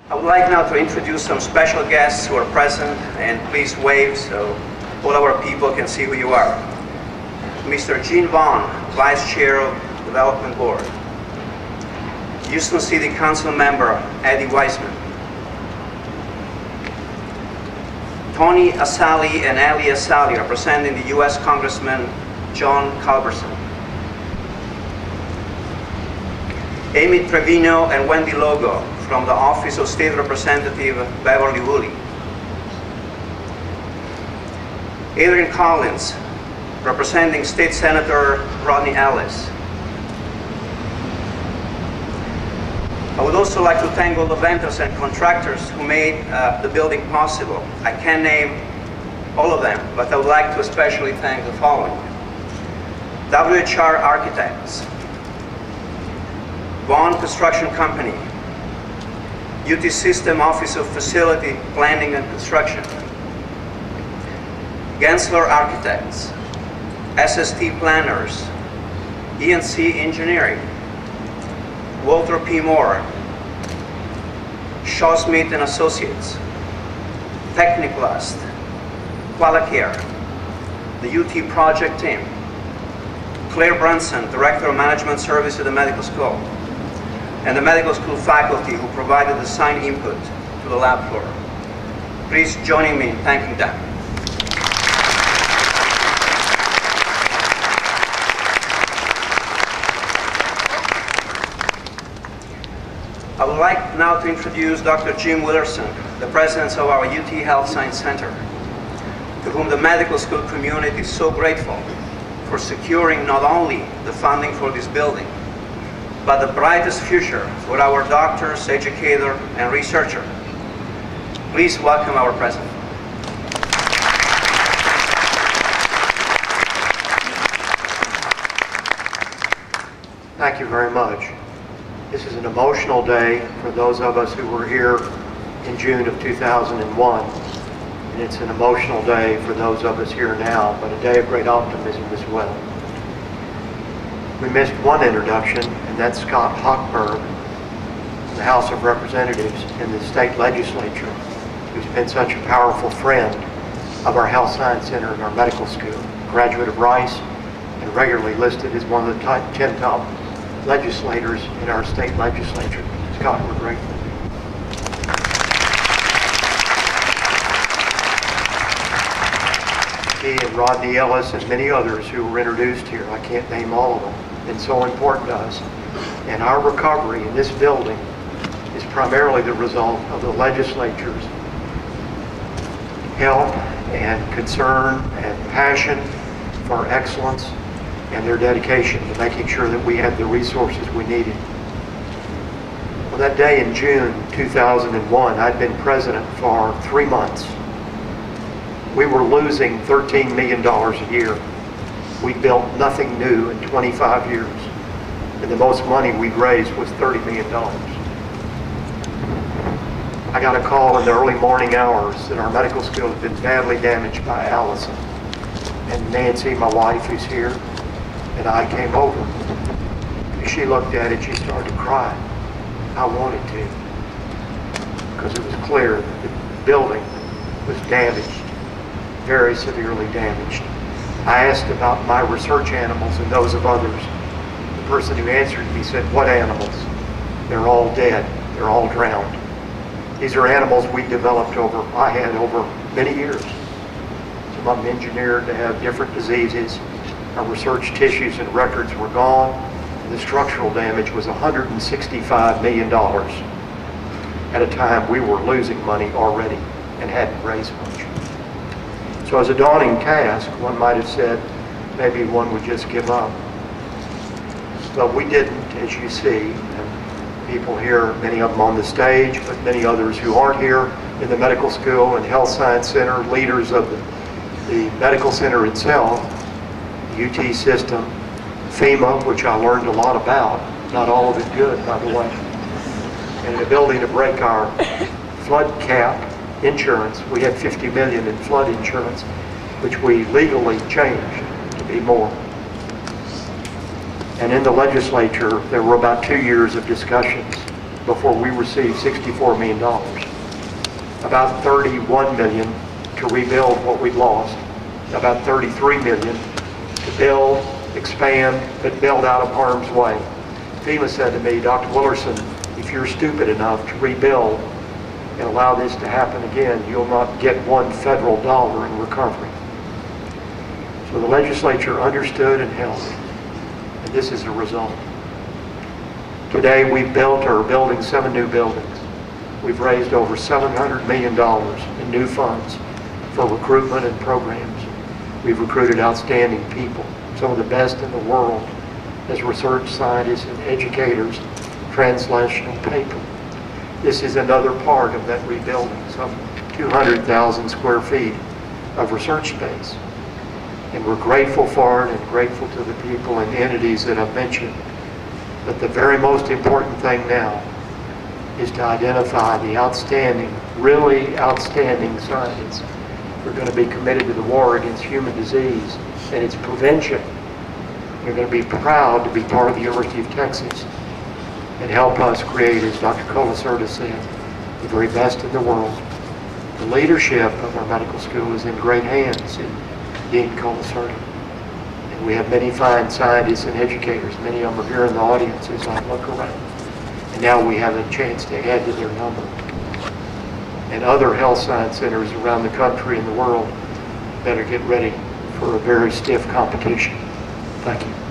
I would like now to introduce some special guests who are present, and please wave so all our people can see who you are. Mr. Gene Vaughn, Vice Chair of Development Board. Houston City Council Member Eddie Weissman. Tony Asali and Ali Asali representing the U.S. Congressman John Culberson. Amy Trevino and Wendy Logo from the Office of State Representative Beverly Woolley. Adrian Collins, representing State Senator Rodney Ellis. I would also like to thank all the vendors and contractors who made the building possible. I can't name all of them, but I would like to especially thank the following. WHR Architects, Vaughn Construction Company, UT System Office of Facility Planning and Construction, Gensler Architects, SST Planners, ENC Engineering, Walter P. Moore, Shaw Smith and Associates, Techniplast, Qualicare, the UT Project Team, Claire Brunson, Director of Management Service at the Medical School, and the medical school faculty who provided the design input to the lab floor. Please join me in thanking them. I would like now to introduce Dr. Jim Willerson, the president of our UT Health Science Center, to whom the medical school community is so grateful for securing not only the funding for this building, but the brightest future for our doctors, educators, and researchers. Please welcome our president. Thank you very much. This is an emotional day for those of us who were here in June of 2001. And it's an emotional day for those of us here now, but a day of great optimism as well. We missed one introduction, and that's Scott Hochberg, the House of Representatives in the state legislature, who's been such a powerful friend of our Health Science Center and our medical school, graduate of Rice, and regularly listed as one of the 10 top legislators in our state legislature. Scott, we're grateful. He and Rodney Ellis and many others who were introduced here, I can't name all of them, been so important to us. And our recovery in this building is primarily the result of the legislature's help and concern and passion for excellence and their dedication to making sure that we had the resources we needed. Well, that day in June 2001, I'd been president for 3 months. We were losing $13 million a year. We built nothing new in 25 years. And the most money we'd raised was $30 million. I got a call in the early morning hours that our medical school had been badly damaged by Allison. And Nancy, my wife, who's here, and I came over. As she looked at it, she started to cry. I wanted to, because it was clear that the building was damaged, very severely damaged. I asked about my research animals and those of others. The person who answered me said, "What animals?" "They're all dead. They're all drowned." These are animals we developed I had over many years. Some of them engineered to have different diseases. Our research tissues and records were gone. The structural damage was $165 million at a time we were losing money already and hadn't raised much. So as a daunting task, one might have said, maybe one would just give up. But we didn't, as you see, and people here, many of them on the stage, but many others who aren't here in the medical school and health science center, leaders of the medical center itself, the UT system, FEMA, which I learned a lot about, not all of it good, by the way, and the ability to break our flood cap insurance. We had $50 million in flood insurance, which we legally changed to be more. And in the legislature, there were about 2 years of discussions before we received $64 million. About $31 million to rebuild what we'd lost. About $33 million to build, expand, but build out of harm's way. FEMA said to me, Dr. Willerson, if you're stupid enough to rebuild and allow this to happen again, you'll not get one federal dollar in recovery. So the legislature understood and held it, and this is the result. Today we've built or are building 7 new buildings. We've raised over $700 million in new funds for recruitment and programs. We've recruited outstanding people, some of the best in the world as research scientists and educators, translational paper. This is another part of that rebuilding, some 200,000 square feet of research space. And we're grateful for it and grateful to the people and entities that I've mentioned. But the very most important thing now is to identify the outstanding, really outstanding scientists who are going to be committed to the war against human disease and its prevention. They're going to be proud to be part of the University of Texas and help us create, as Dr. Colacerda said, the very best in the world. The leadership of our medical school is in great hands in Dean Colacerda. And we have many fine scientists and educators. Many of them are here in the audience as I look around. And now we have a chance to add to their number. And other health science centers around the country and the world better get ready for a very stiff competition. Thank you.